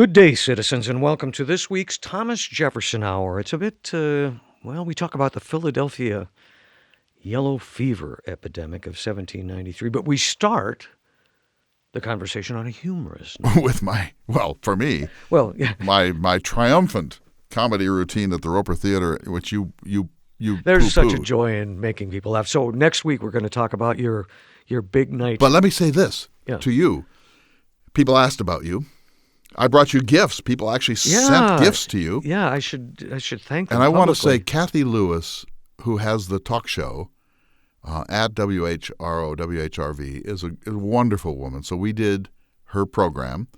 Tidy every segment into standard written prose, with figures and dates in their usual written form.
Good day, citizens, and welcome to this week's Thomas Jefferson Hour. It's a bit, we talk about the Philadelphia yellow fever epidemic of 1793, but we start the conversation on a humorous note. With for me, Well, yeah, my triumphant comedy routine at the Roper Theater, which you there's such a poo-pooed. joy in making people laugh. So next week we're going to talk about your big night. But let me say this Yeah. to you. People asked about you. I brought you gifts. People actually sent Yeah. gifts to you. Yeah, I should thank them And I want to say publicly. Kathy Lewis, who has the talk show at WHRV, is a wonderful woman. So we did her program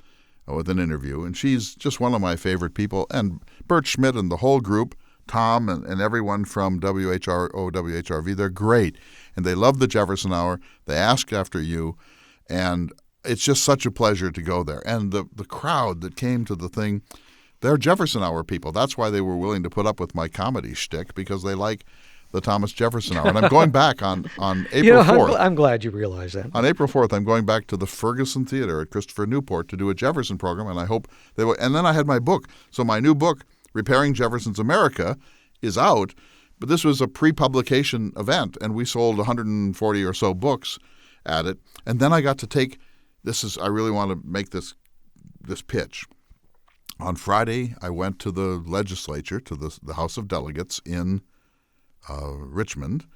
with an interview, and she's just one of my favorite people. And Bert Schmidt and the whole group, Tom and everyone from WHRV, they're great. And they love the Jefferson Hour. They asked after you, and it's just such a pleasure to go there. And the crowd that came to the thing, they're Jefferson Hour people. That's why they were willing to put up with my comedy shtick, because they like the Thomas Jefferson Hour. And I'm going back on April 4th. I'm glad you realize that. On April 4th, I'm going back to the Ferguson Theater at Christopher Newport to do a Jefferson program, and I hope they will. And then I had my book. So my new book, Repairing Jefferson's America, is out. But this was a pre-publication event, and we sold 140 or so books at it. And then I got to take I really want to make this pitch. On Friday, I went to the legislature, to the House of Delegates in Richmond,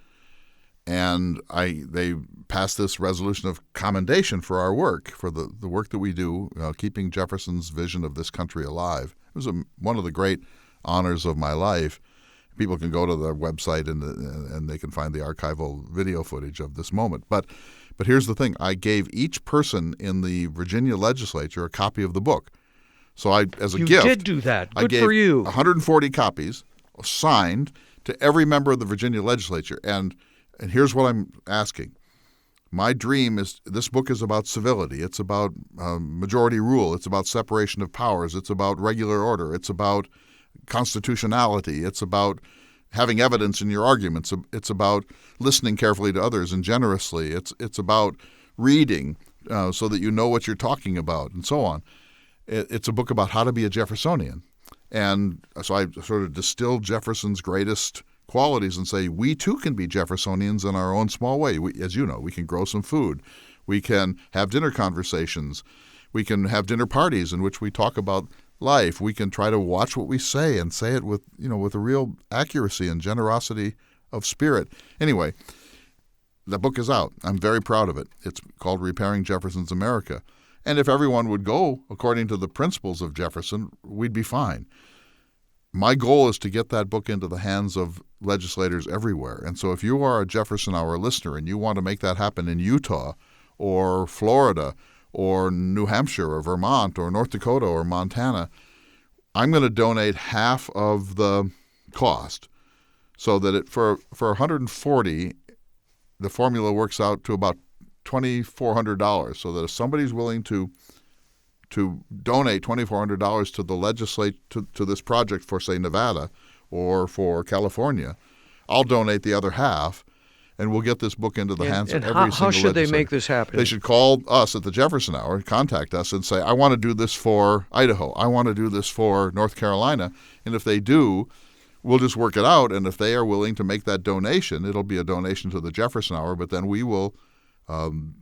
and they passed this resolution of commendation for our work, for the work that we do, keeping Jefferson's vision of this country alive. It was one of the great honors of my life. People can go to their website and they can find the archival video footage of this moment. But here's the thing. I gave each person in the Virginia legislature a copy of the book. So as a You gift, did do that. I Good gave for you. 140 copies signed to every member of the Virginia legislature. And here's what I'm asking. My dream is this book is about civility. It's about majority rule. It's about separation of powers. It's about regular order. It's about constitutionality. It's about having evidence in your arguments. It's about listening carefully to others and generously. It's about reading so that you know what you're talking about, and so on. It's a book about how to be a Jeffersonian. And so I sort of distilled Jefferson's greatest qualities and say, we too can be Jeffersonians in our own small way. As you know, we can grow some food. We can have dinner conversations. We can have dinner parties in which we talk about life. We can try to watch what we say and say it with a real accuracy and generosity of spirit. Anyway, the book is out. I'm very proud of it. It's called Repairing Jefferson's America. And if everyone would go according to the principles of Jefferson, we'd be fine. My goal is to get that book into the hands of legislators everywhere. And so if you are a Jefferson Hour listener and you want to make that happen in Utah or Florida or New Hampshire or Vermont or North Dakota or Montana, I'm going to donate half of the cost, so that for 140, the formula works out to about $2,400. So that if somebody's willing to donate $2,400 to the legislate to this project for, say, Nevada or for California, I'll donate the other half, and we'll get this book into the hands of every single legislator. How should they make this happen? They should call us at the Jefferson Hour, contact us, and say, I want to do this for Idaho. I want to do this for North Carolina. And if they do, we'll just work it out. And if they are willing to make that donation, it'll be a donation to the Jefferson Hour, but then we will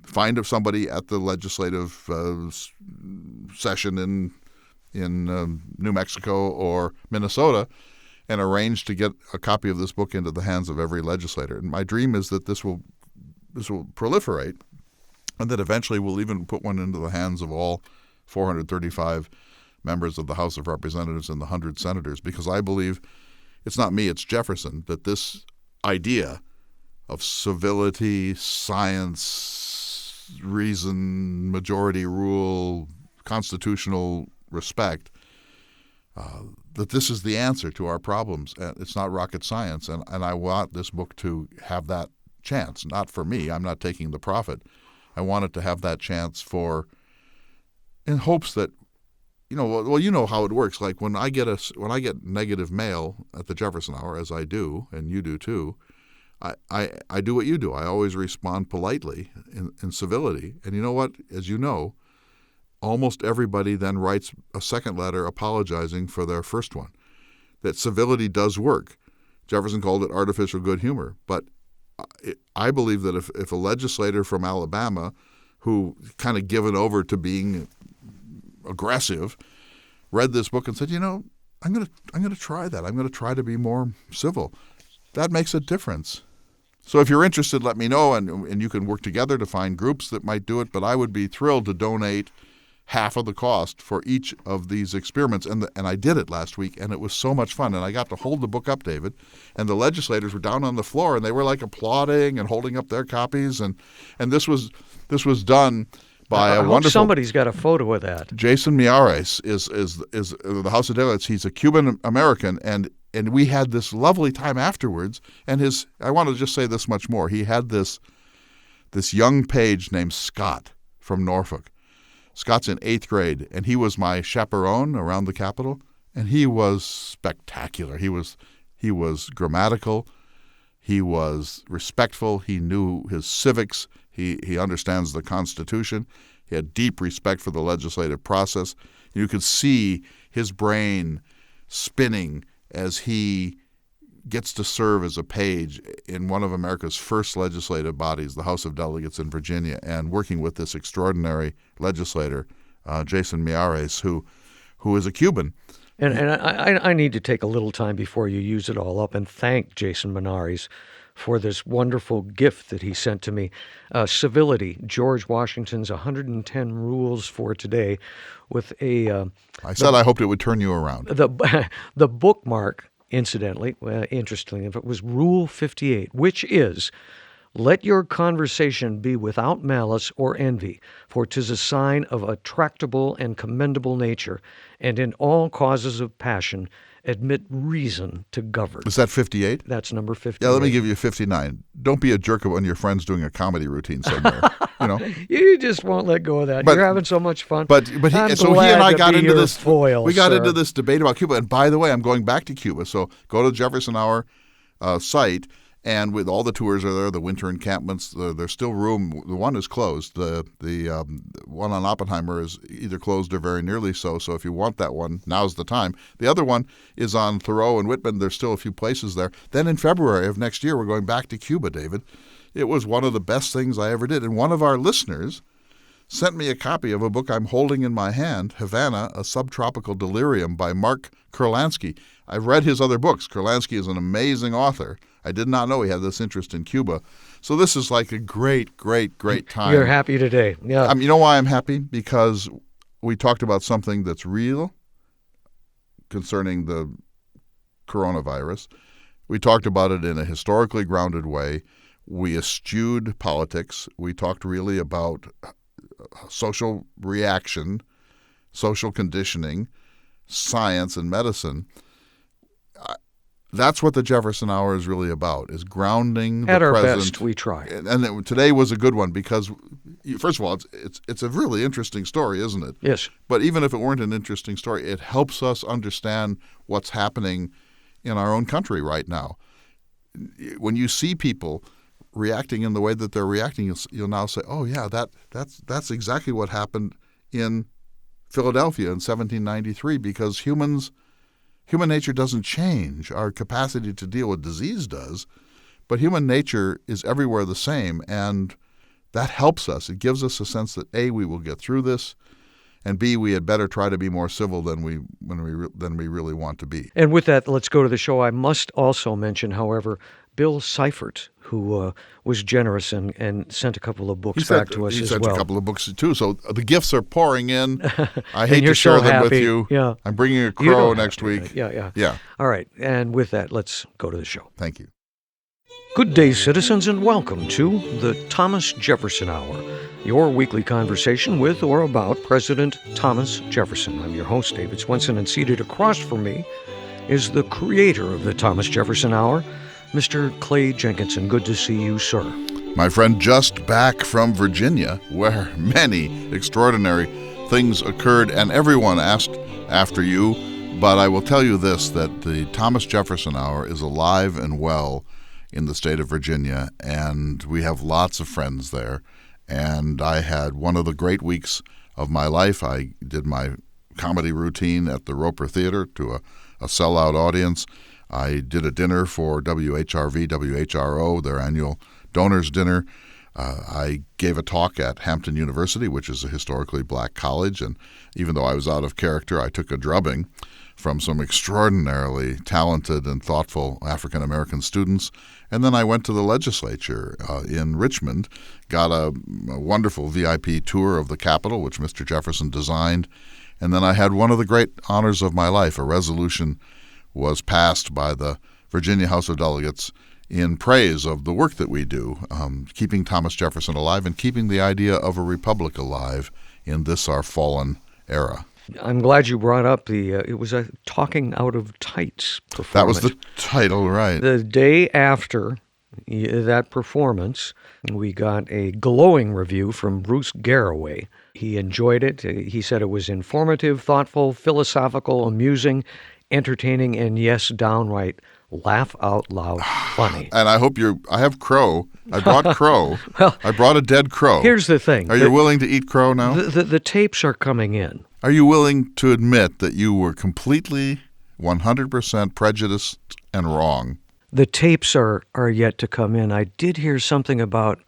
find somebody at the legislative session in New Mexico or Minnesota and arrange to get a copy of this book into the hands of every legislator. And my dream is that this will proliferate, and that eventually we'll even put one into the hands of all 435 members of the House of Representatives and the 100 senators, because I believe it's not me, it's Jefferson, that this idea of civility, science, reason, majority rule, constitutional respect, that this is the answer to our problems. It's not rocket science, and I want this book to have that chance. Not for me. I'm not taking the profit. I want it to have that chance in hopes that, you know how it works. Like when I get negative mail at the Jefferson Hour, as I do, and you do too, I do what you do. I always respond politely in civility. And you know what? As you know, almost everybody then writes a second letter apologizing for their first one. That civility does work. Jefferson called it artificial good humor. But I believe that if a legislator from Alabama who kind of given over to being aggressive read this book and said, I'm going to try that. I'm going to try to be more civil. That makes a difference. So if you're interested, let me know, and you can work together to find groups that might do it. But I would be thrilled to donate half of the cost for each of these experiments. And I did it last week, and it was so much fun. And I got to hold the book up, David, and the legislators were down on the floor, and they were like applauding and holding up their copies. And this was done by I a hope wonderful. Somebody's got a photo of that. Jason Malice is the House of Delegates. He's a Cuban American, and we had this lovely time afterwards. And I want to just say this much more. He had this young page named Scott from Norfolk. Scott's in 8th grade, and he was my chaperone around the Capitol, and he was spectacular. He was grammatical. He was respectful. He knew his civics. He understands the Constitution. He had deep respect for the legislative process. You could see his brain spinning as he gets to serve as a page in one of America's first legislative bodies, the House of Delegates in Virginia, and working with this extraordinary legislator, Jason Malice, who is a Cuban. And I need to take a little time before you use it all up and thank Jason Malice for this wonderful gift that he sent to me. Civility, George Washington's 110 Rules for Today, with a... I said I hoped it would turn you around. The bookmark, incidentally, interestingly, if it was Rule 58, which is, let your conversation be without malice or envy, for 'tis a sign of a tractable and commendable nature, and in all causes of passion admit reason to govern. Is that 58? That's number 58. Yeah, let me give you 59. Don't be a jerk when your friend's doing a comedy routine somewhere. You just won't let go of that. You're having so much fun. But he and I got into this. We got into this debate about Cuba. And by the way, I'm going back to Cuba. So go to the Jefferson Hour site, and with all the tours are there, the winter encampments. There's still room. The one is closed. The one on Oppenheimer is either closed or very nearly so. So if you want that one, now's the time. The other one is on Thoreau and Whitman. There's still a few places there. Then in February of next year, we're going back to Cuba, David. It was one of the best things I ever did. And one of our listeners sent me a copy of a book I'm holding in my hand, Havana, A Subtropical Delirium by Mark Kurlansky. I've read his other books. Kurlansky is an amazing author. I did not know he had this interest in Cuba. So this is like a great, great, great time. You're happy today. Yeah. You know why I'm happy? Because we talked about something that's real concerning the coronavirus. We talked about it in a historically grounded way. We eschewed politics. We talked really about social reaction, social conditioning, science, and medicine. That's what the Jefferson Hour is really about, is grounding the present. At our best, we try. And today was a good one because, first of all, it's a really interesting story, isn't it? Yes. But even if it weren't an interesting story, it helps us understand what's happening in our own country right now. When you see people reacting in the way that they're reacting, you'll now say, oh, yeah, that's exactly what happened in Philadelphia in 1793, because human nature doesn't change. Our capacity to deal with disease does, but human nature is everywhere the same, and that helps us. It gives us a sense that A, we will get through this, and B, we had better try to be more civil than we really want to be. And with that, let's go to the show. I must also mention, however, Bill Seifert, who was generous and sent a couple of books back to us as well. He sent a couple of books too. So the gifts are pouring in. I hate you're to share so them with happy. you. Yeah. I'm bringing a crow next week. Yeah. All right. And with that, let's go to the show. Thank you. Good day, citizens, and welcome to the Thomas Jefferson Hour, your weekly conversation with or about President Thomas Jefferson. I'm your host, David Swenson, and seated across from me is the creator of the Thomas Jefferson Hour, Mr. Clay Jenkinson. Good to see you, sir. My friend, just back from Virginia, where many extraordinary things occurred, and everyone asked after you. But I will tell you this, that the Thomas Jefferson Hour is alive and well in the state of Virginia, and we have lots of friends there. And I had one of the great weeks of my life. I did my comedy routine at the Roper Theater to a sellout audience. I did a dinner for WHRV, WHRO, their annual donors dinner. I gave a talk at Hampton University, which is a historically black college, and even though I was out of character, I took a drubbing from some extraordinarily talented and thoughtful African-American students. And then I went to the legislature in Richmond, got a wonderful VIP tour of the Capitol, which Mr. Jefferson designed. And then I had one of the great honors of my life. A resolution was passed by the Virginia House of Delegates in praise of the work that we do, keeping Thomas Jefferson alive and keeping the idea of a republic alive in this our fallen era. I'm glad you brought up it was a Talking Out of Tights performance. That was the title, right. The day after that performance, we got a glowing review from Bruce Garraway. He enjoyed it. He said it was informative, thoughtful, philosophical, amusing, entertaining, and yes, downright laugh out loud funny. And I hope I have crow. I brought crow. Well, I brought a dead crow. Here's the thing. Are you willing to eat crow now? The tapes are coming in. Are you willing to admit that you were completely 100% prejudiced and wrong? The tapes are yet to come in. I did hear something about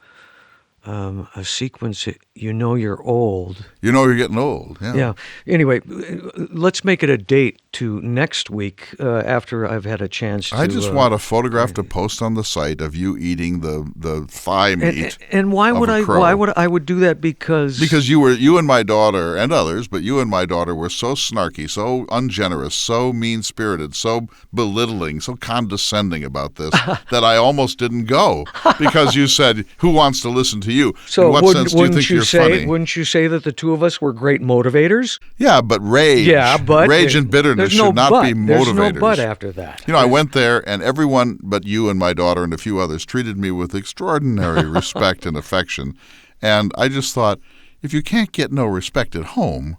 a sequence, You Know You're Old. You know you're getting old. Yeah. Yeah. Anyway, let's make it a date to next week after I've had a chance to... I just want a photograph to post on the site of you eating the thigh meat. And why would I? crow. Why would I would do that? Because you and my daughter and others, but you and my daughter were so snarky, so ungenerous, so mean-spirited, so belittling, so condescending about this that I almost didn't go because you said, "Who wants to listen to you?" So in what sense do you think you're funny? Wouldn't you say that the two of us were great motivators? Yeah, but rage, and bitterness should not be motivators. There's no but after that. I went there, and everyone but you and my daughter and a few others treated me with extraordinary respect and affection. And I just thought, if you can't get no respect at home,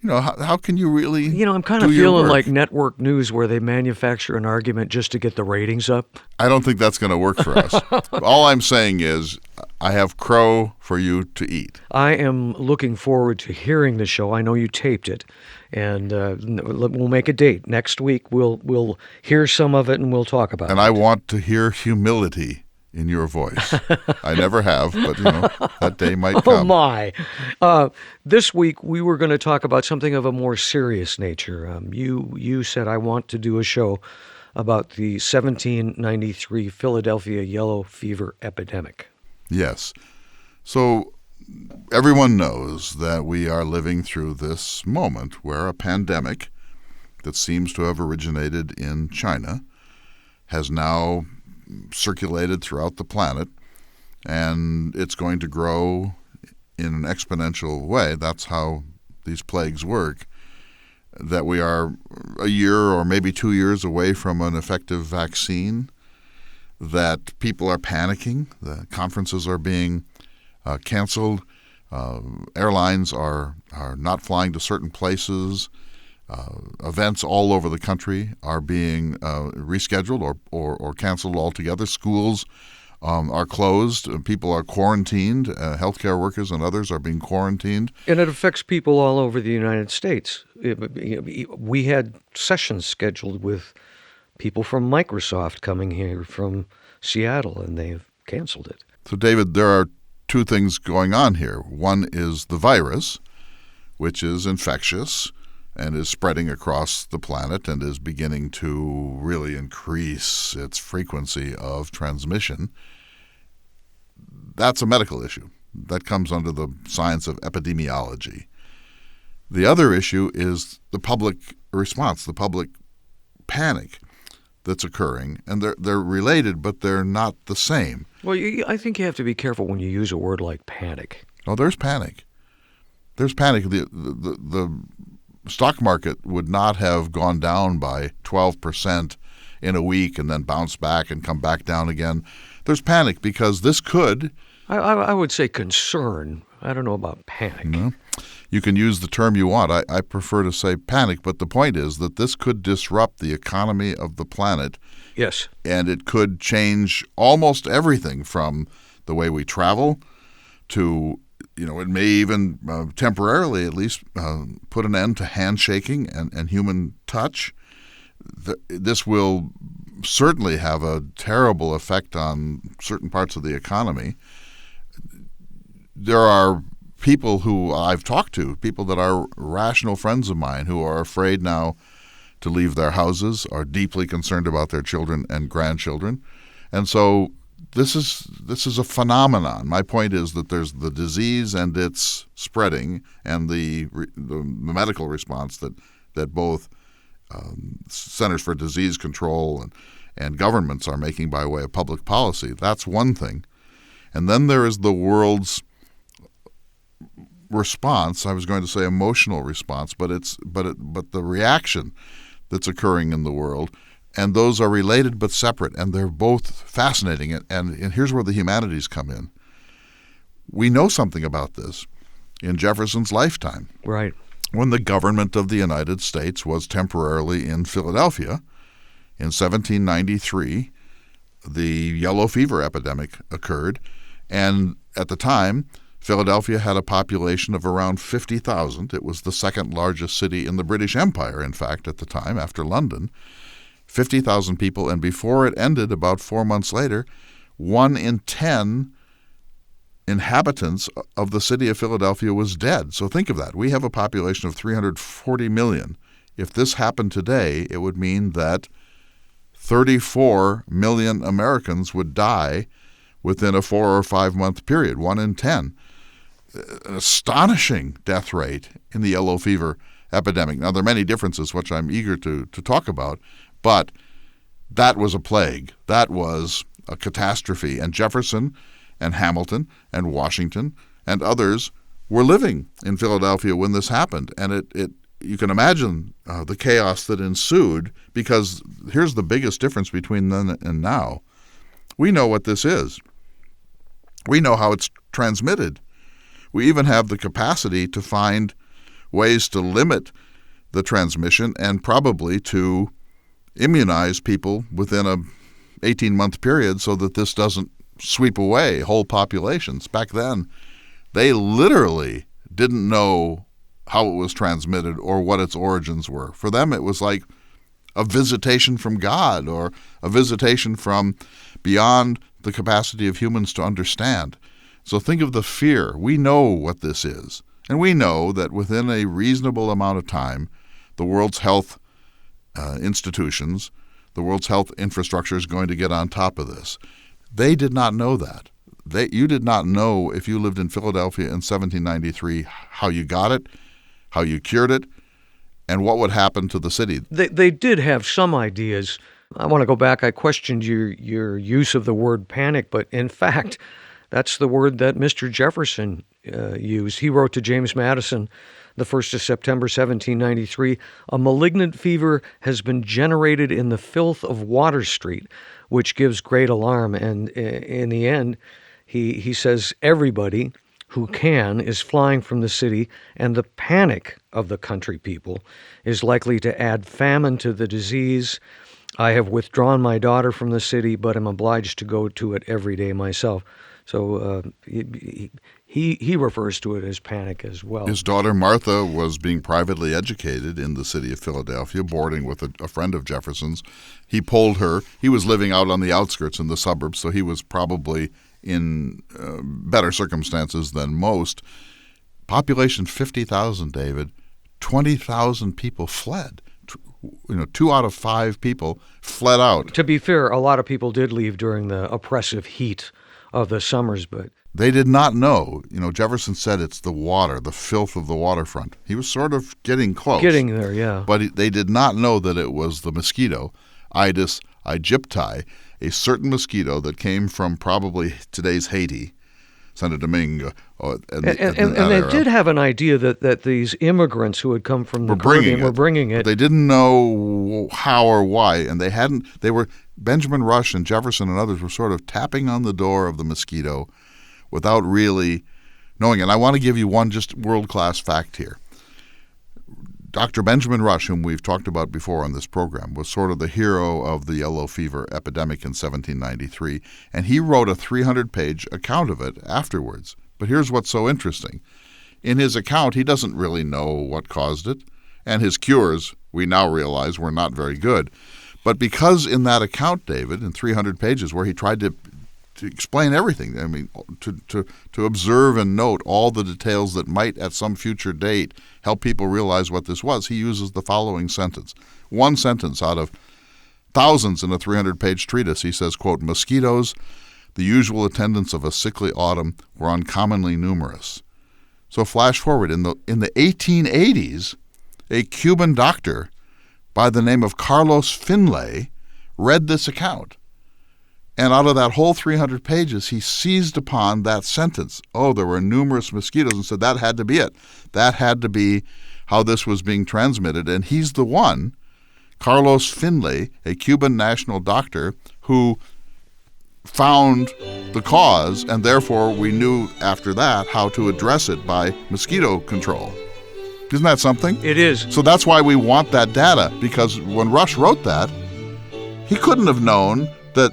how can you really I'm kind of feeling like network news where they manufacture an argument just to get the ratings up. I don't think that's going to work for us. All I'm saying is I have crow for you to eat. I am looking forward to hearing the show. I know you taped it, and we'll make a date. Next week we'll hear some of it and we'll talk about it. And I want to hear humility in your voice. I never have, but that day might come. Oh my! This week we were going to talk about something of a more serious nature. You said I want to do a show about the 1793 Philadelphia yellow fever epidemic. Yes. So everyone knows that we are living through this moment where a pandemic that seems to have originated in China has now circulated throughout the planet, and it's going to grow in an exponential way. That's how these plagues work, that we are a year or maybe 2 years away from an effective vaccine, that people are panicking, the conferences are being canceled, airlines are not flying to certain places, events all over the country are being rescheduled or canceled altogether. Schools are closed. People are quarantined. Healthcare workers and others are being quarantined. And it affects people all over the United States. We had sessions scheduled with people from Microsoft coming here from Seattle, and they've canceled it. So, David, there are two things going on here. One is the virus, which is infectious and is spreading across the planet and is beginning to really increase its frequency of transmission. That's a medical issue. That comes under the science of epidemiology. The other issue is the public response, the public panic that's occurring. And they're related, but they're not the same. Well, I think you have to be careful when you use a word like panic. Oh, there's panic. There's panic. The stock market would not have gone down by 12% in a week and then bounce back and come back down again. There's panic because this could... I would say concern. I don't know about panic. No. You can use the term you want. I prefer to say panic, but the point is that this could disrupt the economy of the planet. Yes. And it could change almost everything from the way we travel to It may even temporarily at least put an end to handshaking and human touch. This will certainly have a terrible effect on certain parts of the economy. There are people who I've talked to, people that are rational friends of mine, who are afraid now to leave their houses, are deeply concerned about their children and grandchildren. And so this is a phenomenon. My point is that there's the disease and its spreading, and the medical response that both Centers for Disease Control and governments are making by way of public policy. That's one thing. And then there is the world's response. I was going to say emotional response, but the reaction that's occurring in the world. And those are related but separate, and they're both fascinating. And here's where the humanities come in. We know something about this in Jefferson's lifetime. Right. When the government of the United States was temporarily in Philadelphia in 1793, the yellow fever epidemic occurred. And at the time, Philadelphia had a population of around 50,000. It was the second largest city in the British Empire, in fact, at the time, after London. 50,000 people, and before it ended, about 4 months later, 1 in 10 inhabitants of the city of Philadelphia was dead. So think of that. We have a population of 340 million. If this happened today, it would mean that 34 million Americans would die within a 4 or 5 month period, 1 in 10. An astonishing death rate in the yellow fever epidemic. Now, there are many differences, which I'm eager to talk about, but that was a plague. That was a catastrophe. And Jefferson and Hamilton and Washington and others were living in Philadelphia when this happened. And you can imagine the chaos that ensued, because here's the biggest difference between then and now. We know what this is. We know how it's transmitted. We even have the capacity to find ways to limit the transmission and probably to immunize people within a 18-month period so that this doesn't sweep away whole populations. Back then, they literally didn't know how it was transmitted or what its origins were. For them, it was like a visitation from God or a visitation from beyond the capacity of humans to understand. So think of the fear. We know what this is. And we know that within a reasonable amount of time, the world's health institutions, the world's health infrastructure is going to get on top of this. They did not know that. You did not know, if you lived in Philadelphia in 1793, how you got it, how you cured it, and what would happen to the city. They did have some ideas. I want to go back. I questioned your use of the word panic, but in fact, that's the word that Mr. Jefferson used. He wrote to James Madison the 1st of September, 1793, "A malignant fever has been generated in the filth of Water Street, which gives great alarm." And in the end, he says everybody who can is flying from the city, and the panic of the country people is likely to add famine to the disease. "I have withdrawn my daughter from the city, but am obliged to go to it every day myself." So he refers to it as panic as well. His daughter Martha was being privately educated in the city of Philadelphia, boarding with a friend of Jefferson's. He pulled her. He was living out on the outskirts in the suburbs, so he was probably in better circumstances than most. Population 50,000, David. 20,000 people fled. 2 out of 5 people fled out. To be fair, a lot of people did leave during the oppressive heat of the summers, but they did not know. Jefferson said it's the water, the filth of the waterfront. He was sort of getting close. Getting there, yeah. But they did not know that it was the mosquito, Aedes aegypti, a certain mosquito that came from probably today's Haiti, Santo Domingo. And they did have an idea that these immigrants who had come from the Caribbean were bringing it. But they didn't know how or why, and Benjamin Rush and Jefferson and others were sort of tapping on the door of the mosquito without really knowing. And I want to give you one just world-class fact here. Dr. Benjamin Rush, whom we've talked about before on this program, was sort of the hero of the yellow fever epidemic in 1793, and he wrote a 300-page account of it afterwards. But here's what's so interesting. In his account, he doesn't really know what caused it, and his cures, we now realize, were not very good. But because in that account, David, in 300 pages, where he tried to explain everything, I mean, to observe and note all the details that might at some future date help people realize what this was, he uses the following sentence. One sentence out of thousands in a 300-page treatise. He says, quote, "Mosquitoes, the usual attendants of a sickly autumn, were uncommonly numerous." So flash forward, in the 1880s, a Cuban doctor by the name of Carlos Finlay read this account. And out of that whole 300 pages, he seized upon that sentence. Oh, there were numerous mosquitoes, and said that had to be it. That had to be how this was being transmitted. And he's the one, Carlos Finlay, a Cuban national doctor, who found the cause, and therefore we knew after that how to address it by mosquito control. Isn't that something? It is. So that's why we want that data, because when Rush wrote that, he couldn't have known that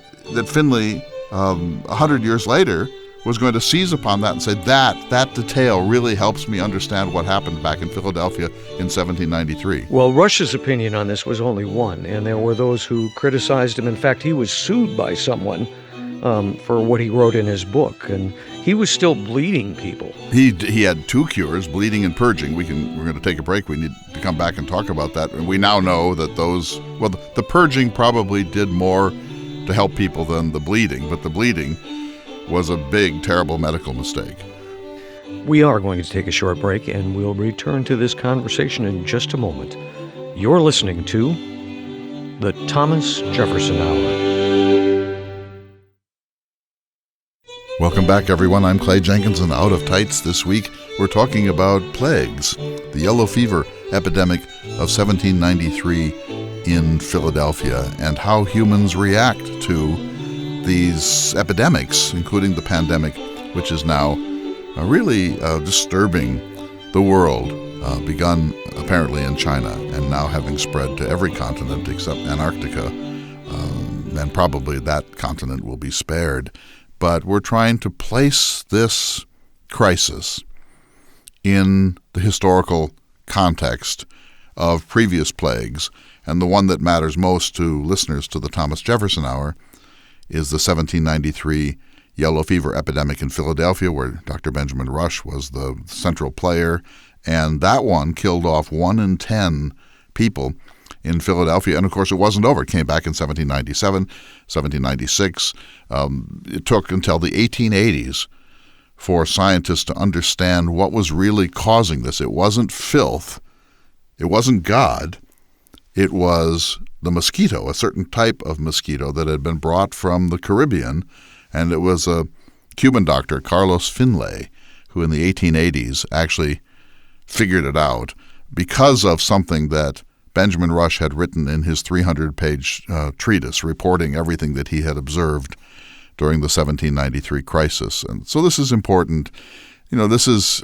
Finlay, 100 years later, was going to seize upon that and say, that detail really helps me understand what happened back in Philadelphia in 1793. Well, Rush's opinion on this was only one, and there were those who criticized him. In fact, he was sued by someone for what he wrote in his book, and he was still bleeding people. He had two cures, bleeding and purging. We're going to take a break. We need to come back and talk about that. And we now know that the purging probably did more to help people than the bleeding, but the bleeding was a big, terrible medical mistake. We are going to take a short break, and we'll return to this conversation in just a moment. You're listening to the Thomas Jefferson Hour. Welcome back, everyone. I'm Clay Jenkinson, out of tights this week. We're talking about plagues, the yellow fever epidemic of 1793 in Philadelphia, and how humans react to these epidemics, including the pandemic, which is now really disturbing the world, begun apparently in China and now having spread to every continent except Antarctica, and probably that continent will be spared. But we're trying to place this crisis in the historical context of previous plagues, and the one that matters most to listeners to the Thomas Jefferson Hour is the 1793 yellow fever epidemic in Philadelphia, where Dr. Benjamin Rush was the central player, and that one killed off 1 in 10 people in Philadelphia. And of course, it wasn't over. It came back in 1797, 1796. It took until the 1880s for scientists to understand what was really causing this. It wasn't filth. It wasn't God. It was the mosquito, a certain type of mosquito that had been brought from the Caribbean. And it was a Cuban doctor, Carlos Finlay, who in the 1880s actually figured it out because of something that Benjamin Rush had written in his 300-page treatise reporting everything that he had observed during the 1793 crisis. And so this is important. You know,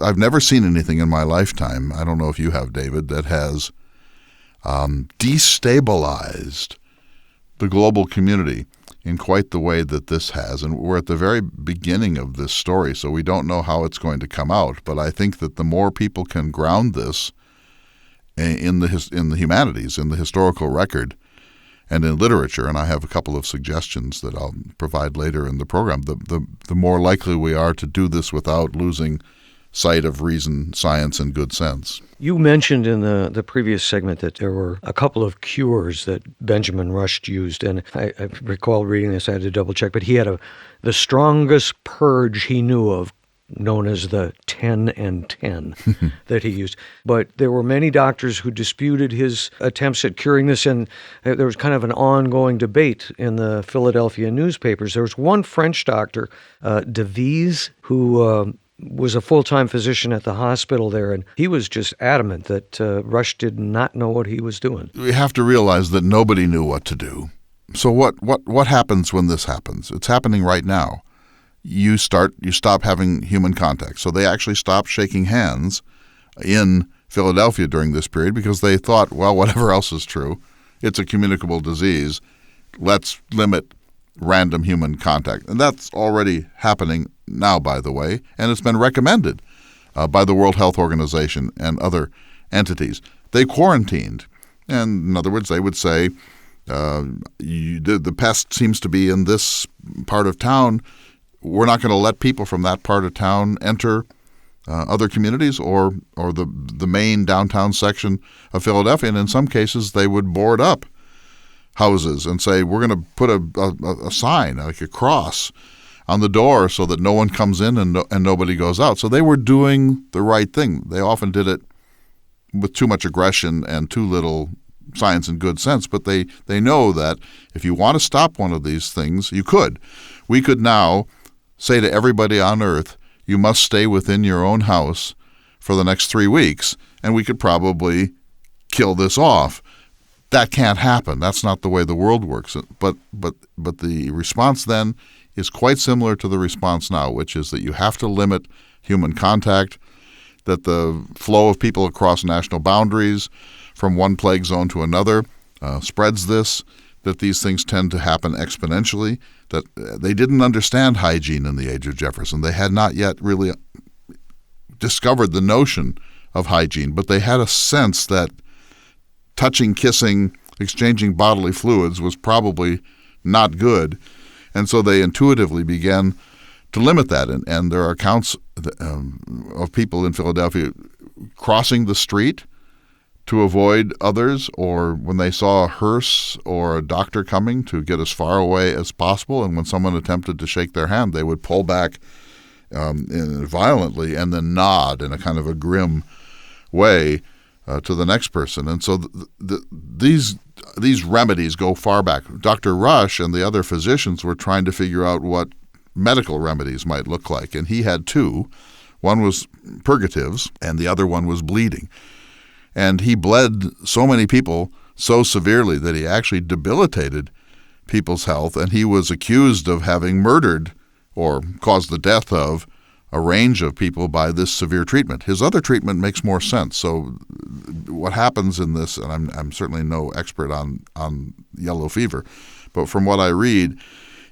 I've never seen anything in my lifetime, I don't know if you have, David, that has destabilized the global community in quite the way that this has. And we're at the very beginning of this story, so we don't know how it's going to come out. But I think that the more people can ground this in the humanities, in the historical record, and in literature, and I have a couple of suggestions that I'll provide later in the program, the more likely we are to do this without losing sight of reason, science, and good sense. You mentioned in the previous segment that there were a couple of cures that Benjamin Rush used, and I recall reading this. I had to double check, but he had the strongest purge he knew of, known as the 10 and 10 that he used. But there were many doctors who disputed his attempts at curing this, and there was kind of an ongoing debate in the Philadelphia newspapers. There was one French doctor, Devise, who was a full-time physician at the hospital there, and he was just adamant that Rush did not know what he was doing. We have to realize that nobody knew what to do. So what happens when this happens? It's happening right now. You stop having human contact. So they actually stopped shaking hands in Philadelphia during this period because they thought, well, whatever else is true, it's a communicable disease. Let's limit random human contact. And that's already happening now, by the way, and it's been recommended by the World Health Organization and other entities. They quarantined. And in other words, they would say, the pest seems to be in this part of town. We're not going to let people from that part of town enter other communities or the main downtown section of Philadelphia. And in some cases, they would board up houses and say, we're going to put a sign, like a cross, on the door so that no one comes in and nobody goes out. So they were doing the right thing. They often did it with too much aggression and too little science and good sense, but they know that if you want to stop one of these things, you could. We could now say to everybody on Earth, you must stay within your own house for the next 3 weeks, and we could probably kill this off. That can't happen. That's not the way the world works. But the response then is quite similar to the response now, which is that you have to limit human contact, that the flow of people across national boundaries from one plague zone to another spreads this, that these things tend to happen exponentially, that they didn't understand hygiene in the age of Jefferson. They had not yet really discovered the notion of hygiene, but they had a sense that touching, kissing, exchanging bodily fluids was probably not good, and so they intuitively began to limit that. And there are accounts of people in Philadelphia crossing the street to avoid others, or when they saw a hearse or a doctor coming, to get as far away as possible. And when someone attempted to shake their hand, they would pull back violently and then nod in a kind of a grim way to the next person. And so these remedies go far back. Dr. Rush and the other physicians were trying to figure out what medical remedies might look like, and he had two. One was purgatives, and the other one was bleeding. And he bled so many people so severely that he actually debilitated people's health, and he was accused of having murdered or caused the death of a range of people by this severe treatment. His other treatment makes more sense. So what happens in this, and I'm certainly no expert on yellow fever, but from what I read,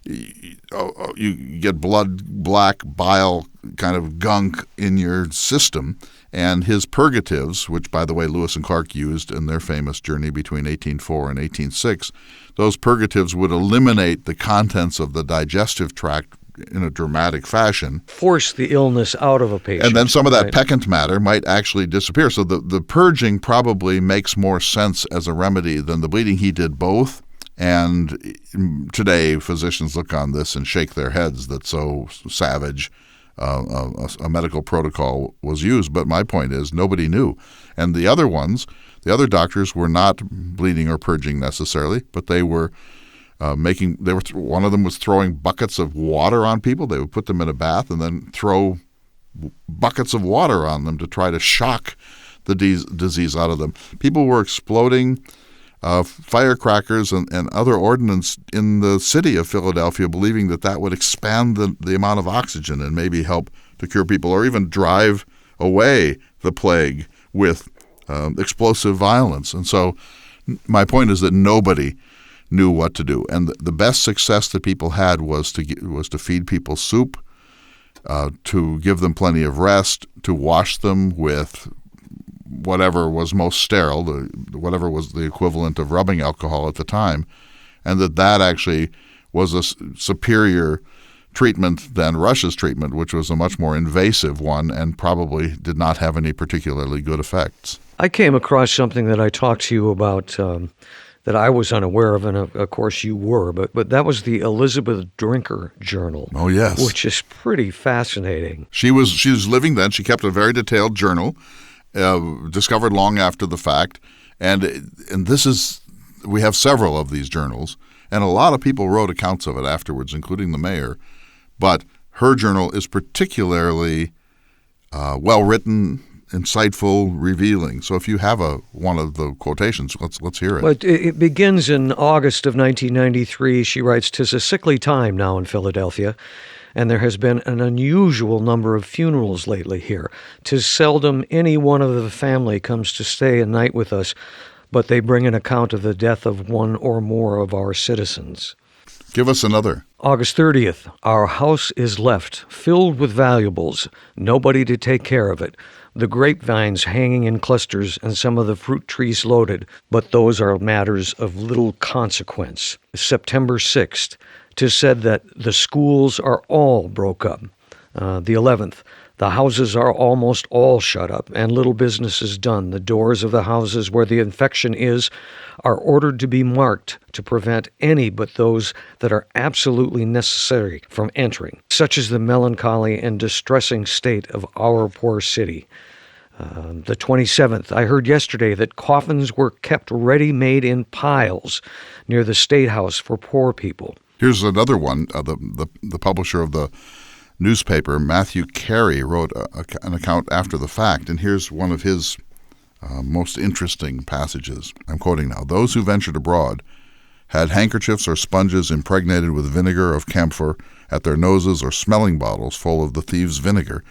you get blood, black bile kind of gunk in your system, and his purgatives, which, by the way, Lewis and Clark used in their famous journey between 1804 and 1806, those purgatives would eliminate the contents of the digestive tract in a dramatic fashion. Force the illness out of a patient. And then some of that peccant matter might actually disappear. So the purging probably makes more sense as a remedy than the bleeding. He did both. And today, physicians look on this and shake their heads that so savage a medical protocol was used. But my point is, nobody knew. And the other ones, the other doctors were not bleeding or purging necessarily, but they were one of them was throwing buckets of water on people. They would put them in a bath and then throw buckets of water on them to try to shock the disease out of them. People were exploding firecrackers and other ordnance in the city of Philadelphia, believing that would expand the amount of oxygen and maybe help to cure people, or even drive away the plague with explosive violence. And so my point is that nobody knew what to do. And the best success that people had was to feed people soup, to give them plenty of rest, to wash them with whatever was most sterile, whatever was the equivalent of rubbing alcohol at the time, and that actually was a superior treatment than Rush's treatment, which was a much more invasive one and probably did not have any particularly good effects. I came across something that I talked to you about that I was unaware of, and of course you were, but that was the Elizabeth Drinker Journal. Oh, yes. Which is pretty fascinating. She was living then. She kept a very detailed journal, discovered long after the fact, and this is, we have several of these journals, and a lot of people wrote accounts of it afterwards, including the mayor, but her journal is particularly well-written, insightful, revealing. So if you have one of the quotations, let's hear it. Well, it begins in August of 1993. She writes, "'Tis a sickly time now in Philadelphia, and there has been an unusual number of funerals lately here. 'Tis seldom any one of the family comes to stay a night with us, but they bring an account of the death of one or more of our citizens." Give us another. August 30th, our house is left, filled with valuables, nobody to take care of it. The grapevines hanging in clusters and some of the fruit trees loaded, but those are matters of little consequence. September 6th, 'tis said that the schools are all broke up. The 11th, the houses are almost all shut up and little business is done. The doors of the houses where the infection is are ordered to be marked to prevent any but those that are absolutely necessary from entering. Such is the melancholy and distressing state of our poor city. The 27th, I heard yesterday that coffins were kept ready-made in piles near the State House for poor people. Here's another one. The publisher of the newspaper, Matthew Carey, wrote an account after the fact, and here's one of his most interesting passages. I'm quoting now. Those who ventured abroad had handkerchiefs or sponges impregnated with vinegar of camphor at their noses or smelling bottles full of the thieves' vinegar.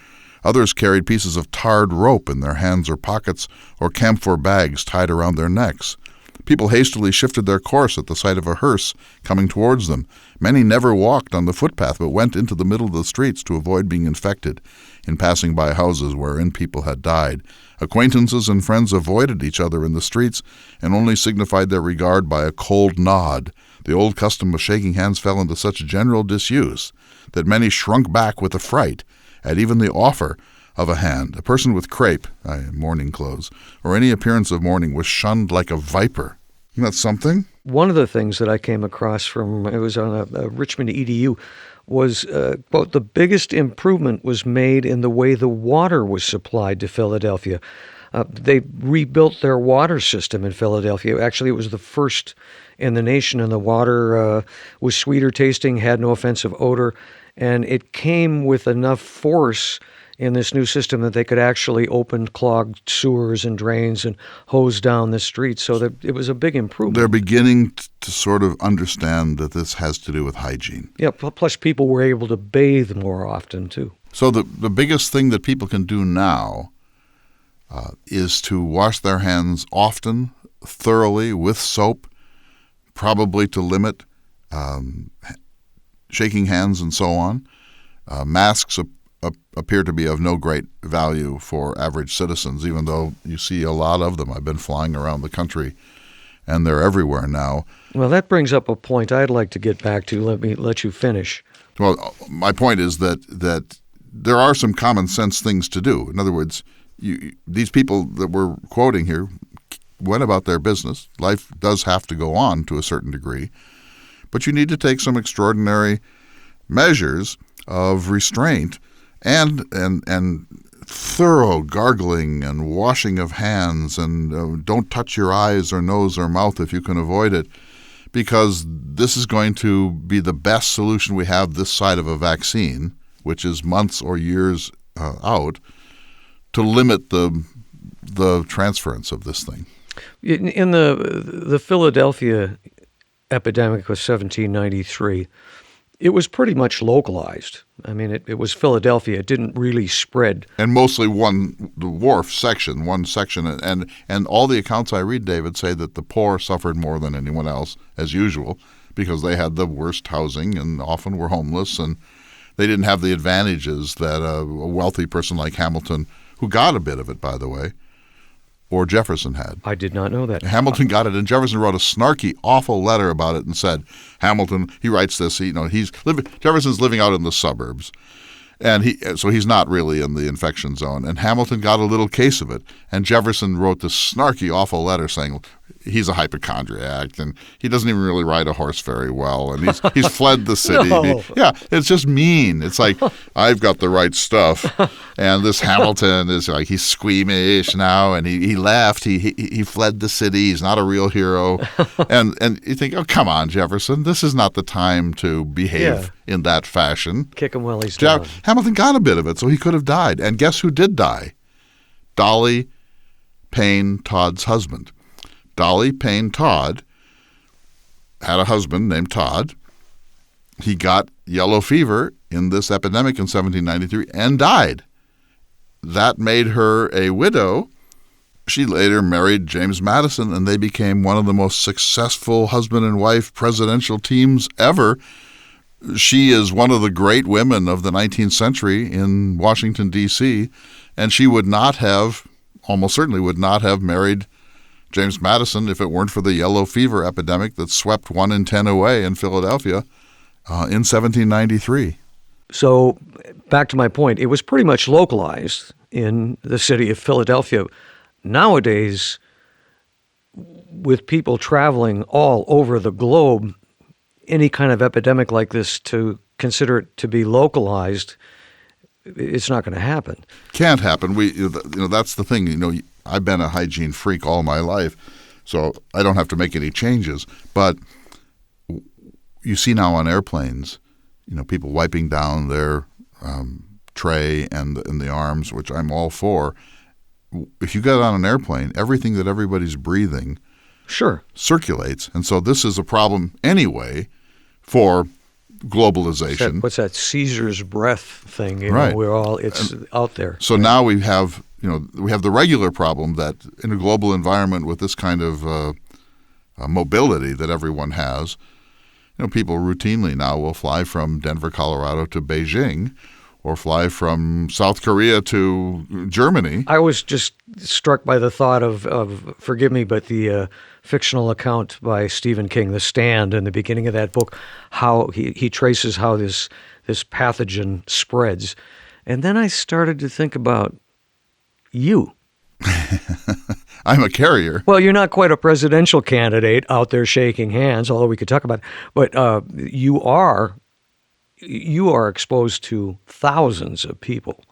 Others carried pieces of tarred rope in their hands or pockets or camphor bags tied around their necks. People hastily shifted their course at the sight of a hearse coming towards them. Many never walked on the footpath, but went into the middle of the streets to avoid being infected in passing by houses wherein people had died. Acquaintances and friends avoided each other in the streets and only signified their regard by a cold nod. The old custom of shaking hands fell into such general disuse that many shrunk back with affright at even the offer of a hand. A person with crepe, mourning clothes, or any appearance of mourning was shunned like a viper. Isn't that something? One of the things that I came across from, it was on a Richmond EDU, was, quote, the biggest improvement was made in the way the water was supplied to Philadelphia. They rebuilt their water system in Philadelphia. Actually, it was the first in the nation, and the water was sweeter tasting, had no offensive odor, and it came with enough force in this new system that they could actually open clogged sewers and drains and hose down the streets. So that it was a big improvement. They're beginning to sort of understand that this has to do with hygiene. Yeah, plus people were able to bathe more often, too. So the biggest thing that people can do now is to wash their hands often, thoroughly, with soap, probably to limit shaking hands and so on. Masks appear to be of no great value for average citizens, even though you see a lot of them. I've been flying around the country, and they're everywhere now. Well, that brings up a point I'd like to get back to. Let me let you finish. Well, my point is that there are some common sense things to do. In other words, these people that we're quoting here went about their business. Life does have to go on to a certain degree, but you need to take some extraordinary measures of restraint and thorough gargling and washing of hands, and don't touch your eyes or nose or mouth if you can avoid it, because this is going to be the best solution we have this side of a vaccine, which is months or years out, to limit the transference of this thing. In the Philadelphia epidemic of 1793, it was pretty much localized. I mean, it was Philadelphia. It didn't really spread. And mostly the wharf section, one section. And all the accounts I read, David, say that the poor suffered more than anyone else, as usual, because they had the worst housing and often were homeless, and they didn't have the advantages that a wealthy person like Hamilton, who got a bit of it, by the way, or Jefferson had. I did not know that. Hamilton got it, and Jefferson wrote a snarky, awful letter about it and said, Hamilton, he writes this, Jefferson's living out in the suburbs, and so he's not really in the infection zone, and Hamilton got a little case of it, and Jefferson wrote this snarky, awful letter saying he's a hypochondriac, and he doesn't even really ride a horse very well, and he's fled the city. No. Yeah, it's just mean. It's like, I've got the right stuff, and this Hamilton is like, he's squeamish now, and he left. He fled the city. He's not a real hero. and you think, oh, come on, Jefferson, this is not the time to behave in that fashion. Kick him while he's down. Hamilton got a bit of it, so he could have died. And guess who did die? Dolly Payne, Todd's husband. Dolly Payne Todd had a husband named Todd. He got yellow fever in this epidemic in 1793 and died. That made her a widow She later married James Madison, and they became one of the most successful husband and wife presidential teams ever. She is one of the great women of the 19th century in Washington, D.C., and she would not have, almost certainly would not have married James Madison if it weren't for the yellow fever epidemic that swept 1 in 10 away in Philadelphia in 1793. So back to my point, it was pretty much localized in the city of Philadelphia. Nowadays, with people traveling all over the globe, any kind of epidemic like this, to consider it to be localized, it's not going to happen. Can't happen. That's the thing. I've been a hygiene freak all my life, so I don't have to make any changes. But you see now on airplanes, people wiping down their tray and the arms, which I'm all for. If you get on an airplane, everything that everybody's breathing circulates. And so this is a problem anyway for globalization. What's that Caesar's breath thing? Right. It's out there. So now we have the regular problem that in a global environment with this kind of mobility that everyone has, people routinely now will fly from Denver, Colorado to Beijing, or fly from South Korea to Germany. I was just struck by the thought of forgive me, but the fictional account by Stephen King, The Stand, in the beginning of that book, how he traces how this pathogen spreads. And then I started to think about you. I'm a carrier. Well, you're not quite a presidential candidate out there shaking hands, although we could talk about it. But you are exposed to thousands of people,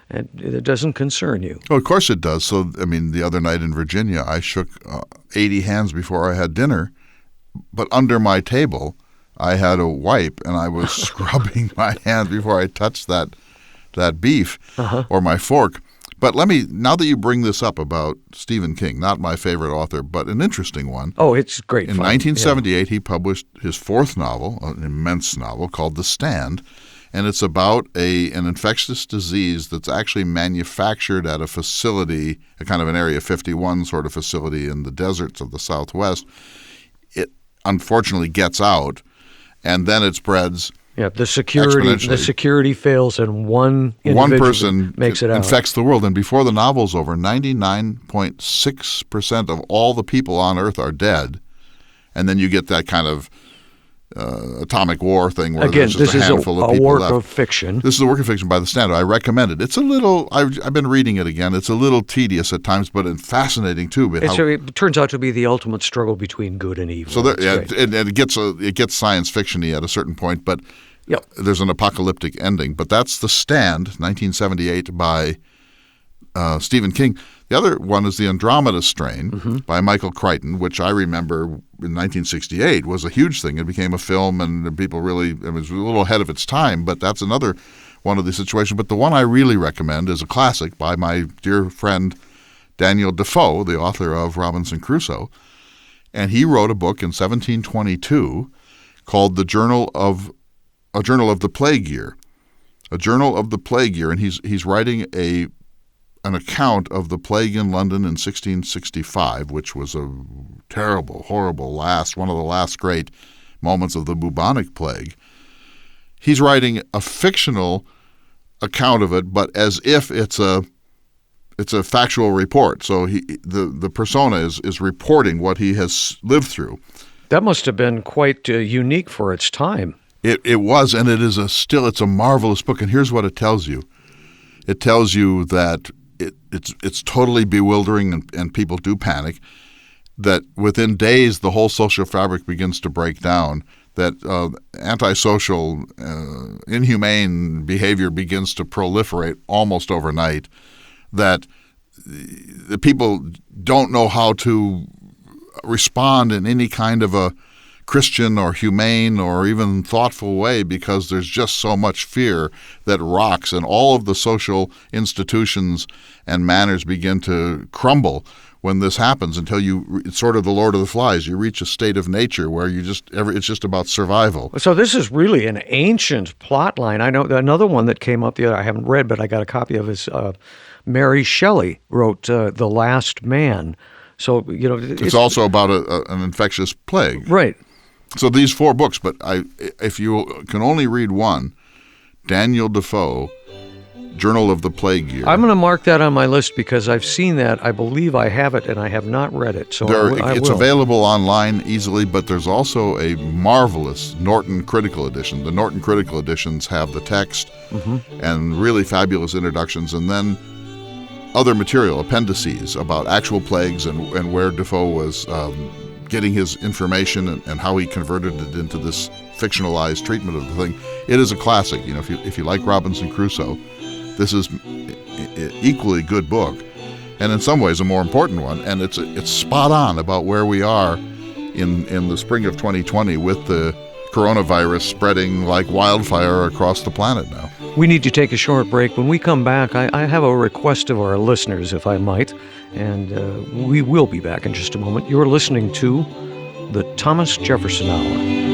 and it doesn't concern you. Oh, of course it does. So, the other night in Virginia, I shook 80 hands before I had dinner, but under my table, I had a wipe, and I was scrubbing my hands before I touched that beef or my fork. But now that you bring this up about Stephen King, not my favorite author, but an interesting one. Oh, it's great In fun. 1978, he published his fourth novel, an immense novel called The Stand, and it's about an infectious disease that's actually manufactured at a facility, a kind of an Area 51 sort of facility in the deserts of the Southwest. It unfortunately gets out, and then it spreads. Yeah, the security fails, and one person makes it out. Infects the world. And before the novel's over, 99.6% of all the people on Earth are dead. And then you get that kind of atomic war thing where Again, there's just a handful of people left. This is a work of fiction. This is a work of fiction by The Stand. I recommend it. It's a little, I've been reading it again. It's a little tedious at times, but it's fascinating too. It turns out to be the ultimate struggle between good and evil. So it gets science fiction-y at a certain point, but there's an apocalyptic ending. But that's The Stand, 1978, by Stephen King. The other one is The Andromeda Strain by Michael Crichton, which I remember in 1968 was a huge thing. It became a film, and people really, it was a little ahead of its time, but that's another one of the situations. But the one I really recommend is a classic by my dear friend Daniel Defoe, the author of Robinson Crusoe. And he wrote a book in 1722 called A Journal of the Plague Year. A Journal of the Plague Year, and he's writing an account of the plague in London in 1665, which was a terrible, horrible one of the last great moments of the bubonic plague. He's writing a fictional account of it, but as if it's a factual report. So the persona is reporting what he has lived through. That must have been quite unique for its time. It was, and it's a marvelous book. And here's what it tells you. It tells you that it's totally bewildering, and people do panic, that within days the whole social fabric begins to break down, that antisocial, inhumane behavior begins to proliferate almost overnight, that the people don't know how to respond in any kind of a Christian or humane or even thoughtful way, because there's just so much fear that rocks, and all of the social institutions and manners begin to crumble when this happens, until it's sort of the Lord of the Flies. You reach a state of nature where it's just about survival. So this is really an ancient plot line. I know another one that came up I haven't read, but I got a copy of, is Mary Shelley wrote The Last Man. So, It's also about an infectious plague. Right. So these 4 books, but if you can only read one, Daniel Defoe, Journal of the Plague Year. I'm going to mark that on my list because I've seen that. I believe I have it, and I have not read it. So it's available online easily, but there's also a marvelous Norton Critical Edition. The Norton Critical Editions have the text and really fabulous introductions, and then other material, appendices about actual plagues and where Defoe was getting his information and how he converted it into this fictionalized treatment of the thing. It is a classic. If you like Robinson Crusoe, this is equally good book, and in some ways a more important one. And it's spot on about where we are in the spring of 2020 with the coronavirus spreading like wildfire across the planet now. We need to take a short break. When we come back, I have a request of our listeners, if I might, and we will be back in just a moment. You're listening to the Thomas Jefferson Hour.